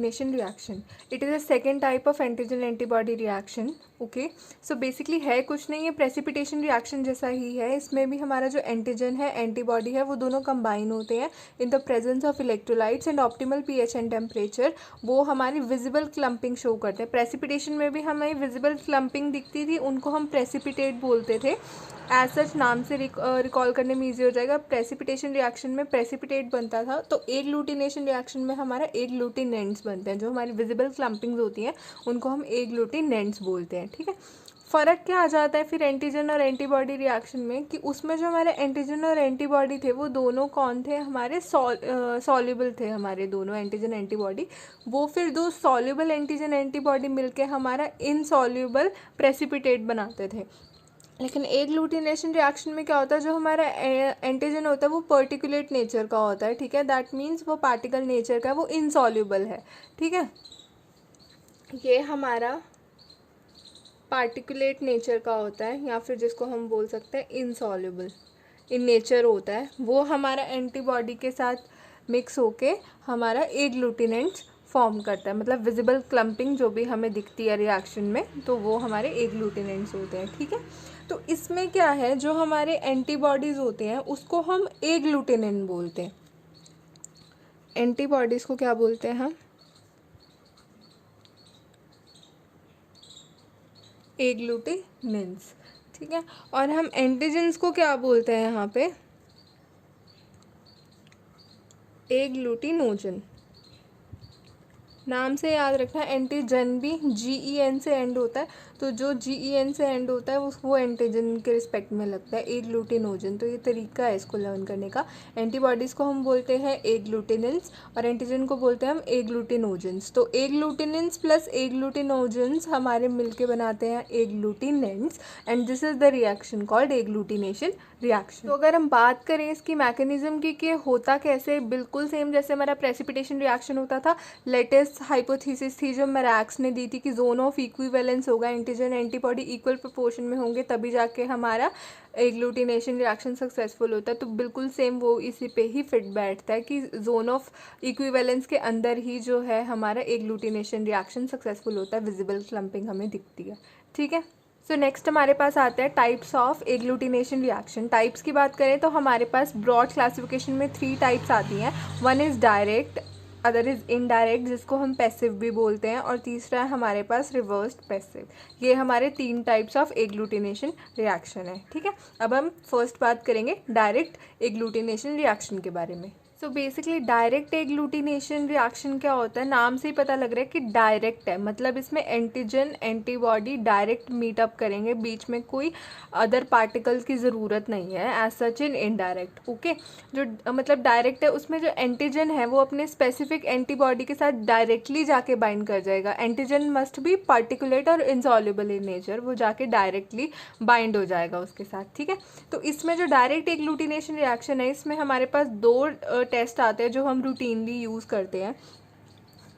Agglutination reaction, it is a second type of antigen antibody reaction. Okay, so basically है कुछ नहीं, है precipitation reaction जैसा ही है। इसमें भी हमारा जो एंटीजन है एंटीबॉडी है वो दोनों कंबाइन होते हैं in the presence of electrolytes and optimal pH and temperature. वो हमारी विजिबल क्लम्पिंग शो करते हैं। प्रेसिपिटेशन में भी हमें विजिबल क्लम्पिंग दिखती थी, उनको हम प्रेसिपिटेट बोलते थे। एज सच नाम से रिकॉल करने में ईजी हो जाएगा। प्रेसिपिटेशन रिएक्शन में प्रेसिपिटेट बनता था, तो एग्लूटिनेशन रिएक्शन में हमारा एग्लूटिनेंट्स बनते हैं। जो हमारी विजिबल क्लम्पिंग्स होती हैं उनको हम एग्लूटिनेंट्स बोलते हैं। ठीक है, फ़र्क क्या आ जाता है फिर एंटीजन और एंटीबॉडी रिएक्शन में, कि उसमें जो हमारे एंटीजन और एंटीबॉडी थे वो दोनों कौन थे, हमारे सॉल्युबल थे। हमारे दोनों एंटीजन एंटीबॉडी, वो फिर दो सॉल्युबल एंटीजन एंटीबॉडी मिलके हमारा इनसॉल्युबल प्रेसिपिटेट बनाते थे। लेकिन एग्लूटिनेशन रिएक्शन में क्या होता है, जो हमारा एंटीजन होता है वो पर्टिकुलेट नेचर का होता है। ठीक है, दैट मीन्स वो पार्टिकल नेचर का, वो इनसॉल्युबल है। ठीक है, ये हमारा पार्टिकुलेट नेचर का होता है, या फिर जिसको हम बोल सकते हैं इनसॉल्युबल इन नेचर होता है। वो हमारा एंटीबॉडी के साथ मिक्स होके हमारा एग्लूटिनेंट्स फॉर्म करता है, मतलब विजिबल क्लम्पिंग जो भी हमें दिखती है रिएक्शन में, तो वो हमारे एग्लूटिनेंट्स होते हैं। ठीक है, तो इसमें क्या है, जो हमारे एंटीबॉडीज़ होते हैं उसको हम एग्लूटिनेंट बोलते हैं। एंटीबॉडीज़ को क्या बोलते हैं हम, एग्लूटिनेंट्स। ठीक है, और हम एंटीजन्स को क्या बोलते हैं यहाँ पे, एग्लूटिनोजन। नाम से याद रखना, एंटीजन भी GEN से एंड होता है, तो जो GEN से एंड होता है वो एंटीजन के रिस्पेक्ट में लगता है, एग्लूटिनोजन। तो ये तरीका है इसको लर्न करने का। एंटीबॉडीज़ को हम बोलते हैं एग्लूटिनेंट्स और एंटीजन को बोलते हैं हम एग्लूटिनोजन्स। तो एग्लूटिनेंट्स प्लस एग्लूटिनोजन्स हमारे मिलके बनाते हैं agglutinants, and this is the reaction called agglutination reaction. तो अगर हम बात करें इसकी मैकेनिज्म की कि होता कैसे, बिल्कुल सेम जैसे हमारा प्रेसिपिटेशन रिएक्शन होता था। लेटेस्ट हाइपोथेसिस थी जो मैरैक्स ने दी थी कि जोन ऑफ इक्विवेलेंस होगा, एंटीजन एंटीबॉडी इक्वल प्रोपोर्शन में होंगे तभी जाके हमारा एग्लूटिनेशन रिएक्शन सक्सेसफुल होता है। तो बिल्कुल सेम वो इसी पे ही फिट बैठता है कि जोन ऑफ इक्विवेलेंस के अंदर ही जो है हमारा एग्लूटिनेशन रिएक्शन सक्सेसफुल होता है, विजिबल क्लम्पिंग हमें दिखती है। ठीक है, सो नेक्स्ट हमारे पास आते हैं types of agglutination reaction. Types की बात करें तो हमारे पास ब्रॉड क्लासिफिकेशन में 3 टाइप्स आती हैं। One is direct, other is indirect जिसको हम पैसिव भी बोलते हैं, और तीसरा है हमारे पास रिवर्स्ड पैसिव। ये हमारे 3 टाइप्स ऑफ एग्लूटिनेशन रिएक्शन है। ठीक है, अब हम फर्स्ट बात करेंगे डायरेक्ट एग्लूटिनेशन रिएक्शन के बारे में। So basically direct agglutination reaction क्या होता है, नाम से ही पता लग रहा है कि डायरेक्ट है, मतलब इसमें एंटीजन एंटीबॉडी डायरेक्ट मीटअप करेंगे, बीच में कोई अदर पार्टिकल की ज़रूरत नहीं है, as such in indirect. Okay, जो मतलब डायरेक्ट है उसमें जो एंटीजन है वो अपने स्पेसिफिक एंटीबॉडी के साथ डायरेक्टली जाके बाइंड कर जाएगा। एंटीजन मस्ट बी पार्टिकुलेट और इनसॉल्युबल इन नेचर, वो जाके डायरेक्टली बाइंड हो जाएगा उसके साथ। ठीक है, तो इसमें जो डायरेक्ट एग्लूटिनेशन रिएक्शन है इसमें हमारे पास 2 टेस्ट आते हैं जो हम रूटीनली यूज़ करते हैं।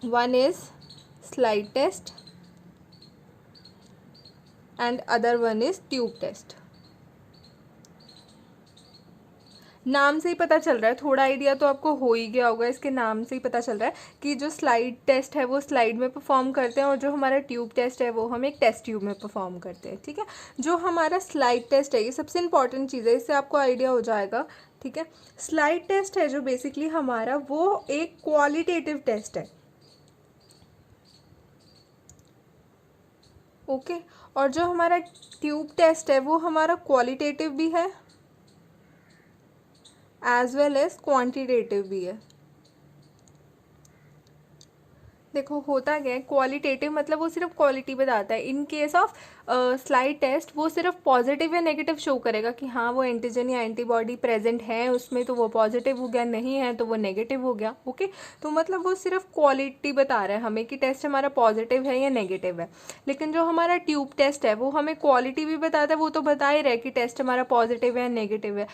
One is slide test and other one is tube test. नाम से ही पता चल रहा है, थोड़ा आइडिया तो आपको हो ही गया होगा, इसके नाम से ही पता चल रहा है कि जो स्लाइड टेस्ट है वो स्लाइड में परफॉर्म करते हैं और जो हमारा ट्यूब टेस्ट है वो हम एक टेस्ट ट्यूब में परफॉर्म करते हैं। ठीक है, जो हमारा स्लाइड टेस्ट है ये सबसे इंपॉर्टेंट चीज़ है, इससे आपको आइडिया हो जाएगा। ठीक है, स्लाइड टेस्ट है जो बेसिकली हमारा वो एक क्वालिटेटिव टेस्ट है। ओके, और जो हमारा ट्यूब टेस्ट है वो हमारा क्वालिटेटिव भी है एज वेल एज क्वांटिटेटिव भी है। देखो होता क्या है, क्वालिटेटिव मतलब वो सिर्फ क्वालिटी बताता है। In case of slide test वो सिर्फ पॉजिटिव या नेगेटिव शो करेगा कि हाँ वो एंटीजन या एंटीबॉडी प्रेजेंट है उसमें, तो वो पॉजिटिव हो गया, नहीं है तो वो नेगेटिव हो गया। ओके, तो मतलब वो सिर्फ क्वालिटी बता रहा है हमें कि टेस्ट हमारा पॉजिटिव है या नेगेटिव है। लेकिन जो हमारा ट्यूब टेस्ट है वो हमें क्वालिटी भी बताता है, वो तो बता ही रहा है कि टेस्ट हमारा पॉजिटिव है या नेगेटिव है।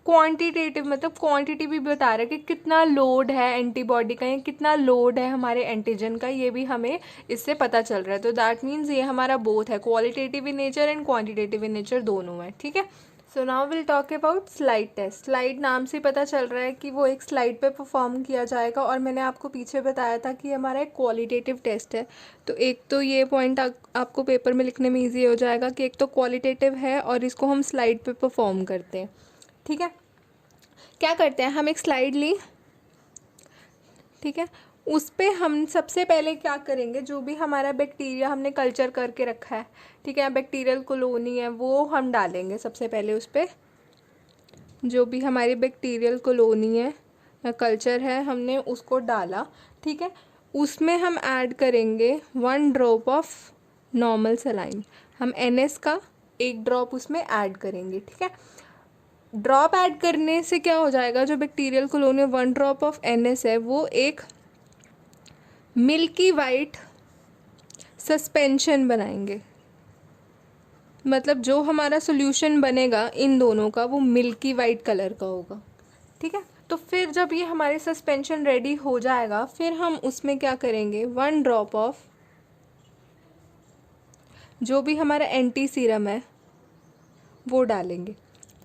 क्वांटिटेटिव मतलब क्वांटिटी भी बता रहा है कि कितना लोड है एंटीबॉडी का या कितना लोड है हमारे एंटीजन का, ये भी हमें इससे पता चल रहा है। तो दैट मीन्स ये हमारा बोथ है, qualitative in nature and quantitative in nature दोनों है। ठीक है, so now will talk about slide test. Slide नाम से पता चल रहा है कि वो एक स्लाइड पे परफॉर्म किया जाएगा, और मैंने आपको पीछे बताया था कि हमारा एक क्वालिटेटिव टेस्ट है। तो एक तो ये पॉइंट आपको पेपर में लिखने में इजी हो जाएगा कि एक तो क्वालिटेटिव है और इसको हम स्लाइड पे परफॉर्म करते हैं। ठीक है, क्या करते हैं, हम एक स्लाइड ली, ठीक है, उस पे हम सबसे पहले क्या करेंगे, जो भी हमारा बैक्टीरिया हमने कल्चर करके रखा है, ठीक है, बैक्टीरियल कॉलोनी है, वो हम डालेंगे सबसे पहले उस पर। जो भी हमारी बैक्टीरियल कॉलोनी है या कल्चर है हमने उसको डाला, ठीक है। उसमें हम ऐड करेंगे 1 ड्रॉप ऑफ नॉर्मल सलाइन। हम NS का 1 ड्रॉप उसमें ऐड करेंगे, ठीक है। ड्रॉप ऐड करने से क्या हो जाएगा, जो bacterial colony 1 drop of NS है वो एक मिल्की वाइट सस्पेंशन बनाएंगे। मतलब जो हमारा सॉल्यूशन बनेगा इन दोनों का वो मिल्की वाइट कलर का होगा, ठीक है। तो फिर जब ये हमारे सस्पेंशन रेडी हो जाएगा, फिर हम उसमें क्या करेंगे, 1 ड्रॉप ऑफ जो भी हमारा एंटी सीरम है वो डालेंगे,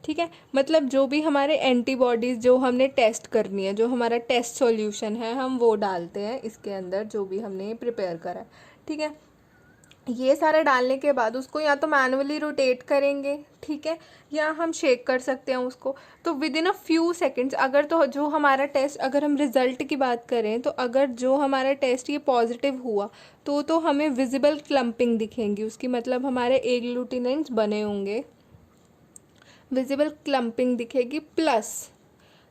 ठीक है। मतलब जो भी हमारे एंटीबॉडीज़ जो हमने टेस्ट करनी है, जो हमारा टेस्ट सॉल्यूशन है, हम वो डालते हैं इसके अंदर, जो भी हमने प्रिपेयर करा है, ठीक है। ये सारा डालने के बाद उसको या तो मैनुअली रोटेट करेंगे, ठीक है, या हम शेक कर सकते हैं उसको। तो with in a few seconds, अगर तो जो हमारा टेस्ट, अगर हम रिज़ल्ट की बात करें तो अगर जो हमारा टेस्ट ये पॉजिटिव हुआ तो हमें विजिबल क्लम्पिंग दिखेंगी उसकी, मतलब हमारे एग्लूटिनेंट्स बने होंगे, विजिबल क्लम्पिंग दिखेगी। प्लस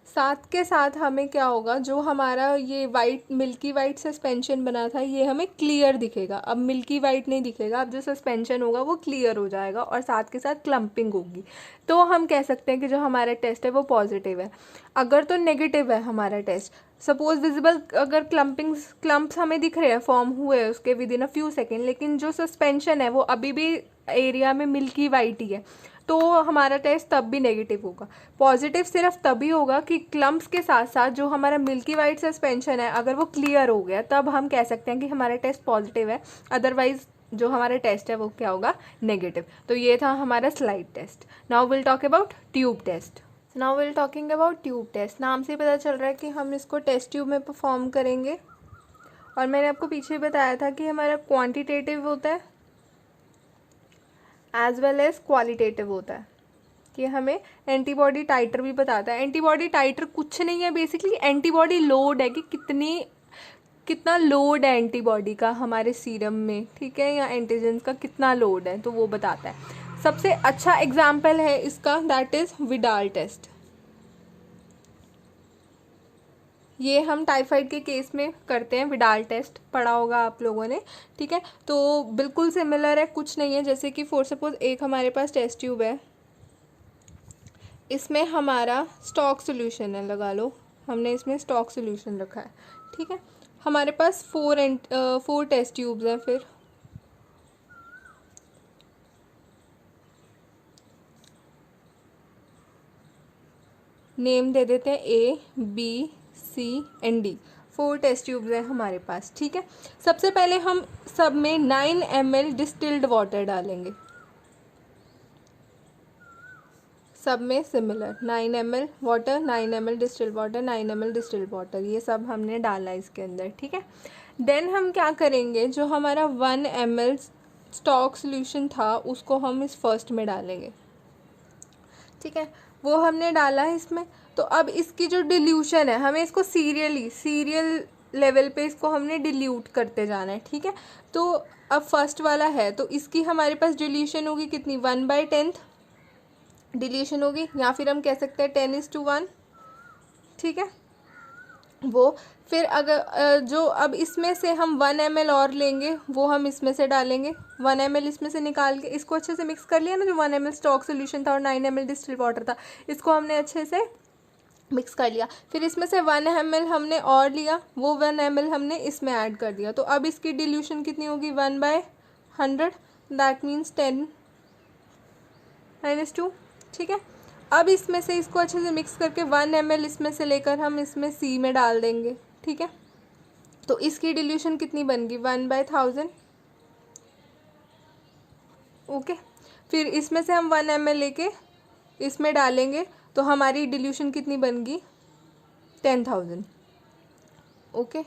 साथ के साथ हमें क्या होगा, जो हमारा ये वाइट मिल्की वाइट सस्पेंशन बना था ये हमें क्लियर दिखेगा। अब मिल्की वाइट नहीं दिखेगा, अब जो सस्पेंशन होगा वो क्लियर हो जाएगा और साथ के साथ क्लम्पिंग होगी। तो हम कह सकते हैं कि जो हमारा टेस्ट है वो पॉजिटिव है। अगर तो नेगेटिव है हमारा टेस्ट, सपोज विजिबल अगर क्लम्प्स हमें दिख रहे हैं, फॉर्म हुए उसके with in a few second, लेकिन जो सस्पेंशन है वो अभी भी एरिया में मिल्की वाइट ही है, तो हमारा टेस्ट तब भी नेगेटिव होगा। पॉजिटिव सिर्फ तभी होगा कि क्लम्प्स के साथ साथ जो हमारा मिल्की वाइट सस्पेंशन है अगर वो क्लियर हो गया, तब हम कह सकते हैं कि हमारा टेस्ट पॉजिटिव है। अदरवाइज जो हमारा टेस्ट है वो क्या होगा, नेगेटिव। तो ये था हमारा slide test. Now will talk about tube test. Now will talking about tube test. नाम से पता चल रहा है कि हम इसको टेस्ट ट्यूब में परफॉर्म करेंगे, और मैंने आपको पीछे बताया था कि हमारा क्वांटिटेटिव होता है एज वेल एज क्वालिटेटिव होता है, कि हमें एंटीबॉडी टाइटर भी बताता है। एंटीबॉडी टाइटर कुछ नहीं है, बेसिकली एंटीबॉडी लोड है कि कितना लोड है एंटीबॉडी का हमारे सीरम में, ठीक है, या एंटीजन का कितना लोड है, तो वो बताता है। सबसे अच्छा एग्जाम्पल है इसका, दैट इज विडाल टेस्ट। ये हम टाइफाइड के केस में करते हैं, विडाल टेस्ट पढ़ा होगा आप लोगों ने, ठीक है। तो बिल्कुल सिमिलर है, कुछ नहीं है। जैसे कि फॉर सपोज एक हमारे पास टेस्ट ट्यूब है, इसमें हमारा स्टॉक सोल्यूशन है, लगा लो हमने इसमें स्टॉक सोल्यूशन रखा है, ठीक है। हमारे पास 4 टेस्ट ट्यूब्स हैं, फिर नेम दे देते हैं A, B, C and D। 4 test tubes हैं हमारे पास, ठीक है। सबसे पहले हम सब में 9 ml डिस्टिल्ड वाटर डालेंगे, सब में similar 9 ml water, 9 ml distilled water, 9 ml distilled water, ये सब हमने डाला है इसके अंदर, ठीक है। देन हम क्या करेंगे, जो हमारा 1 ml स्टॉक सोल्यूशन था उसको हम इस फर्स्ट में डालेंगे, ठीक है, वो हमने डाला है इसमें। तो अब इसकी जो डिल्यूशन है, हमें इसको सीरियल लेवल पे इसको हमने डिल्यूट करते जाना है, ठीक है। तो अब फर्स्ट वाला है, तो इसकी हमारे पास डिल्यूशन होगी कितनी, 1/10 डिल्यूशन होगी, या फिर हम कह सकते हैं 10:1, ठीक है। वो फिर अगर जो अब इसमें से हम 1 ml और लेंगे, वो हम इसमें से डालेंगे, 1 ml इसमें से निकाल के इसको अच्छे से मिक्स कर लिया ना। जो 1 ml स्टॉक सोल्यूशन था और 9 ml डिस्टिल्ड वाटर था, इसको हमने अच्छे से मिक्स कर लिया। फिर इसमें से 1 ml हमने और लिया, वो 1 ml हमने इसमें ऐड कर दिया। तो अब इसकी डिल्यूशन कितनी होगी, 1/100, दैट मीन्स 10-2, ठीक है। अब इसमें से इसको अच्छे से मिक्स करके 1 ml इसमें से लेकर हम इसमें C में डाल देंगे, ठीक है। तो इसकी डिल्यूशन कितनी बन गई, 1/1000, ओके। फिर इसमें से हम 1 ml लेके इसमें डालेंगे तो हमारी डिल्यूशन कितनी बन गई, 10,000। ओके,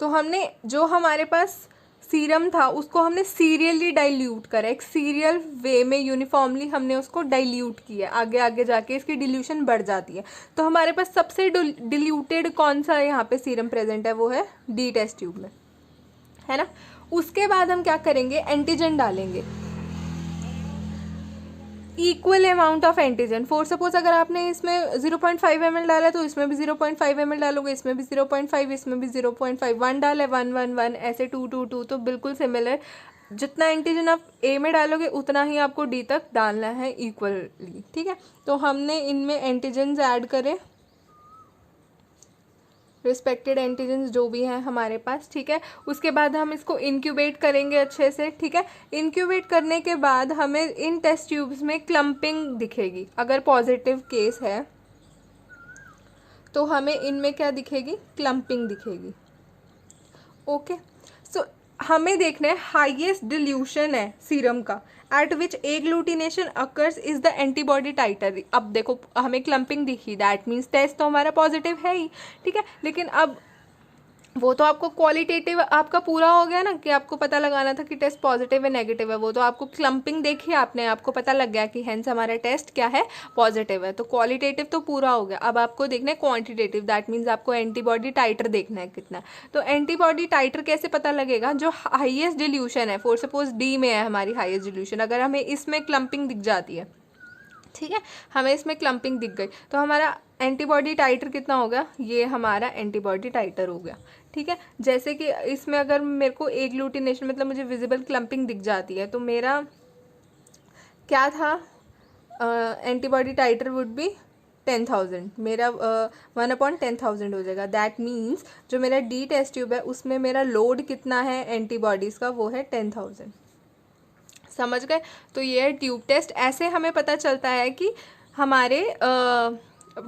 तो हमने जो हमारे पास सीरम था उसको हमने सीरियली डाइल्यूट करा, एक सीरियल वे में यूनिफॉर्मली हमने उसको डाइल्यूट किया, आगे आगे जाके इसकी डिल्यूशन बढ़ जाती है। तो हमारे पास सबसे डिल्यूटेड कौन सा यहाँ पे सीरम प्रेजेंट है, वो है डी टेस्ट ट्यूब में, है ना। उसके बाद हम क्या करेंगे, एंटीजन डालेंगे, equal amount of antigen. For suppose अगर आपने इसमें 0.5 ml डाला तो इसमें भी 0.5 ml डालोगे, इसमें भी 0.5, इसमें भी 0.5, 1 डाले 1 1 1, ऐसे 2 2 2, तो बिल्कुल सिमिलर। जितना एंटीजन आप ए में डालोगे उतना ही आपको डी तक डालना है इक्वली, ठीक है। तो हमने इनमें एंटीजन्स ऐड करे, रिस्पेक्टेड एंटीजन्स जो भी हैं हमारे पास, ठीक है। उसके बाद हम इसको इंक्यूबेट करेंगे अच्छे से, ठीक है। इंक्यूबेट करने के बाद हमें इन टेस्ट ट्यूब्स में क्लम्पिंग दिखेगी, अगर पॉजिटिव केस है तो हमें इनमें क्या दिखेगी, क्लम्पिंग दिखेगी। ओके, सो हमें देखना है हाईएस्ट डिल्यूशन है सीरम का at which agglutination occurs is the antibody titre. अब देखो हमें क्लम्पिंग दिखी, दैट मीन्स टेस्ट तो हमारा पॉजिटिव है ही, ठीक है। लेकिन अब वो तो आपको क्वालिटेटिव आपका पूरा हो गया ना, कि आपको पता लगाना था कि टेस्ट पॉजिटिव है नेगेटिव है, वो तो आपको क्लम्पिंग देखी आपने, आपको पता लग गया कि हेंस हमारा टेस्ट क्या है, पॉजिटिव है। तो क्वालिटेटिव तो पूरा हो गया, अब आपको देखना है क्वांटिटेटिव, दैट मीन्स आपको एंटीबॉडी टाइटर देखना है कितना। तो एंटीबॉडी टाइटर कैसे पता लगेगा, जो हाइएस्ट डिल्यूशन है, फॉर सपोज डी में है हमारी हाइएस्ट डिल्यूशन, अगर हमें इसमें क्लम्पिंग दिख जाती है, ठीक है, हमें इसमें क्लम्पिंग दिख गई, तो हमारा एंटीबॉडी टाइटर कितना हो गया, ये हमारा एंटीबॉडी टाइटर हो गया, ठीक है। जैसे कि इसमें अगर मेरे को एग्लूटिनेशन मतलब मुझे विजिबल क्लम्पिंग दिख जाती है, तो मेरा क्या था, एंटीबॉडी टाइटर वुड बी 10,000, मेरा 1/10,000 हो जाएगा। दैट मीन्स जो मेरा डी टेस्ट ट्यूब है उसमें मेरा लोड कितना है एंटीबॉडीज़ का, वो है 10,000। समझ गए। तो ये है ट्यूब टेस्ट। ऐसे हमें पता चलता है कि हमारे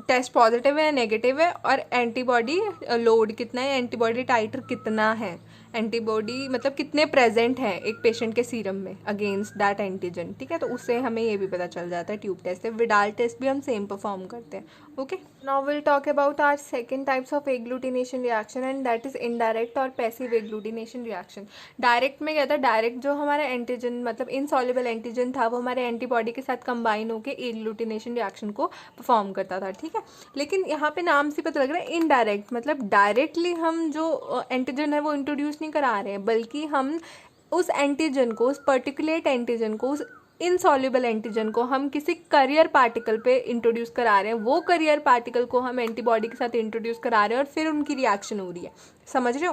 टेस्ट पॉजिटिव है नेगेटिव है, और एंटीबॉडी लोड कितना है, एंटीबॉडी टाइटर कितना है, एंटीबॉडी मतलब कितने प्रेजेंट हैं एक पेशेंट के सीरम में अगेंस्ट दैट एंटीजन, ठीक है। तो उससे हमें ये भी पता चल जाता है ट्यूब टेस्ट से। विडाल टेस्ट भी हम सेम परफॉर्म करते हैं। Okay, now will talk about our second types of agglutination reaction, and that is indirect और पैसिव एग्लूटिनेशन रिएक्शन। डायरेक्ट में क्या था, डायरेक्ट जो हमारा एंटीजन मतलब इनसॉल्युबल एंटीजन था वो हमारे एंटीबॉडी के साथ कंबाइन होकर एग्लूटिनेशन रिएक्शन को परफॉर्म करता था, ठीक है। लेकिन यहाँ पे नाम से पता लग रहा है इनडायरेक्ट, मतलब डायरेक्टली हम जो एंटीजन है वो इंट्रोड्यूस नहीं करा रहे हैं, बल्कि हम उस एंटीजन को, उस पर्टिकुलेट एंटीजन को, उस इनसॉल्युबल एंटीजन को हम किसी करियर पार्टिकल पे इंट्रोड्यूस करा रहे हैं। वो करियर पार्टिकल को हम एंटीबॉडी के साथ इंट्रोड्यूस करा रहे हैं और फिर उनकी रिएक्शन हो रही है। समझ रहे हो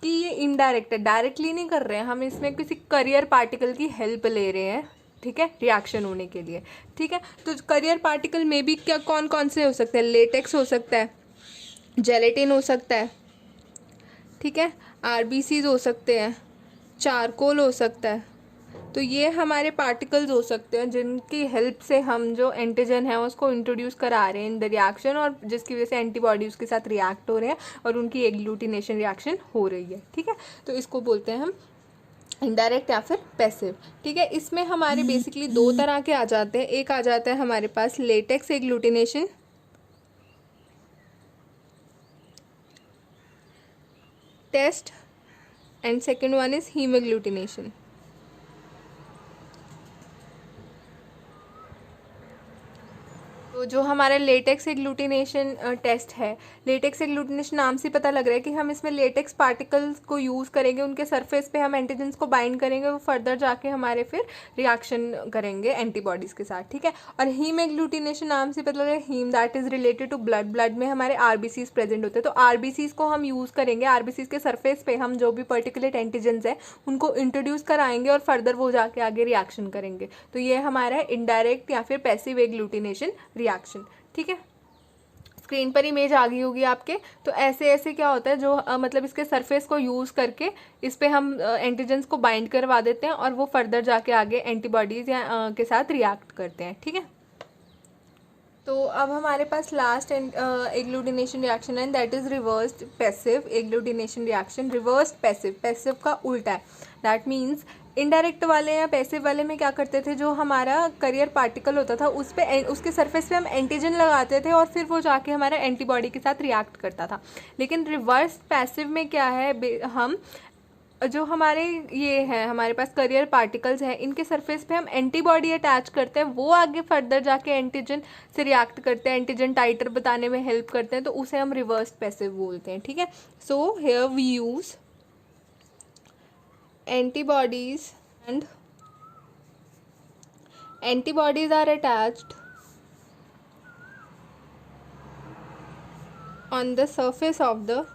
कि ये इनडायरेक्ट है, डायरेक्टली नहीं कर रहे हैं हम, इसमें किसी करियर पार्टिकल की हेल्प ले रहे हैं, ठीक है, रिएक्शन होने के लिए, ठीक है। तो करियर पार्टिकल में भी क्या कौन कौन से हो सकते हैं, लेटेक्स हो सकता है, जेलेटिन हो सकता है, ठीक है, आरबीसीज हो सकते हैं, चारकोल हो सकता है। तो ये हमारे पार्टिकल्स हो सकते हैं जिनकी हेल्प से हम जो एंटीजन है उसको इंट्रोड्यूस करा रहे हैं इन द रिएक्शन, और जिसकी वजह से एंटीबॉडी उसके साथ रिएक्ट हो रहे हैं और उनकी एग्लूटिनेशन रिएक्शन हो रही है, ठीक है। तो इसको बोलते हैं हम इनडायरेक्ट या फिर पैसिव, ठीक है। इसमें हमारे बेसिकली दो तरह के आ जाते हैं। एक आ जाता है हमारे पास latex agglutination, test, and second one is haemagglutination. तो जो हमारा लेटेक्स एग्लूटिनेशन टेस्ट है, लेटेक्स एग्लूटिनेशन नाम से पता लग रहा है कि हम इसमें लेटेक्स पार्टिकल्स को यूज़ करेंगे, उनके सरफेस पे हम एंटीजन्स को बाइंड करेंगे, वो फर्दर जाके हमारे फिर रिएक्शन करेंगे एंटीबॉडीज़ के साथ, ठीक है। और हीम एग्लूटिनेशन नाम से पता लग रहा है haem, that is related to blood, blood में हमारे आरबीसीज प्रेजेंट होते हैं, तो आरबीसीज को हम यूज़ करेंगे, आरबीसीज के सरफेस पे हम जो भी पर्टिकुलर एंटीजन्स है उनको इंट्रोड्यूस कराएंगे और फर्दर वो जाके आगे रिएक्शन करेंगे। तो ये हमारा इनडायरेक्ट या फिर पैसिव एग्लूटिनेशन रिएक्शन, ठीक है। स्क्रीन पर इमेज आ गई होगी आपके। तो ऐसे ऐसे क्या होता है जो मतलब इसके सरफेस को यूज़ करके इस पे हम एंटीजन्स को बाइंड करवा देते हैं और वो फर्दर जाके आगे एंटीबॉडीज़ या के साथ रिएक्ट करते हैं, ठीक है। तो अब हमारे पास लास्ट एग्लूटिनेशन रिएक्शन है, that is reversed passive agglutination reaction. Reversed passive, passive का उल्टा है। दैट मीन्स इनडायरेक्ट वाले या पैसिव वाले में क्या करते थे, जो हमारा करियर पार्टिकल होता था उस पे, उसके सरफेस पे हम एंटीजन लगाते थे और फिर वो जाके हमारा एंटीबॉडी के साथ रिएक्ट करता था। लेकिन रिवर्स पैसिव में क्या है, हम जो हमारे ये है, हमारे पास करियर पार्टिकल्स हैं, इनके सरफेस पे हम एंटीबॉडी अटैच करते हैं, वो आगे फर्दर जाके एंटीजन से रिएक्ट करते हैं, एंटीजन टाइटर बताने में हेल्प करते हैं, तो उसे हम रिवर्स पैसिव बोलते हैं। ठीक है, so here we use antibodies and antibodies are attached on the surface of the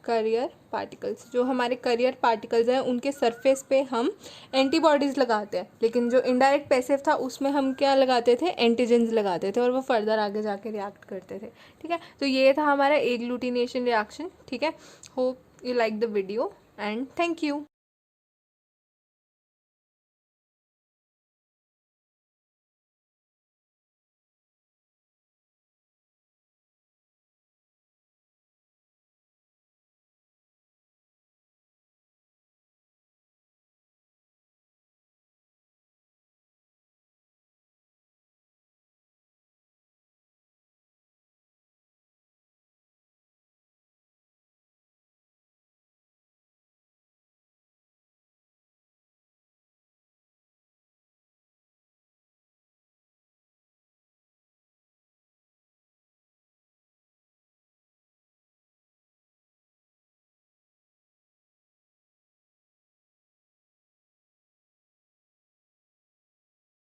carrier particles. जो हमारे करियर पार्टिकल्स हैं उनके सरफेस पे हम एंटीबॉडीज़ लगाते हैं, लेकिन जो इनडायरेक्ट पैसिव था उसमें हम क्या लगाते थे, एंटीजेंस लगाते थे, और वो फर्दर आगे जाके रिएक्ट करते थे। ठीक है, तो ये था हमारा एग्लूटिनेशन रिएक्शन। ठीक है, hope you like the video and thank you.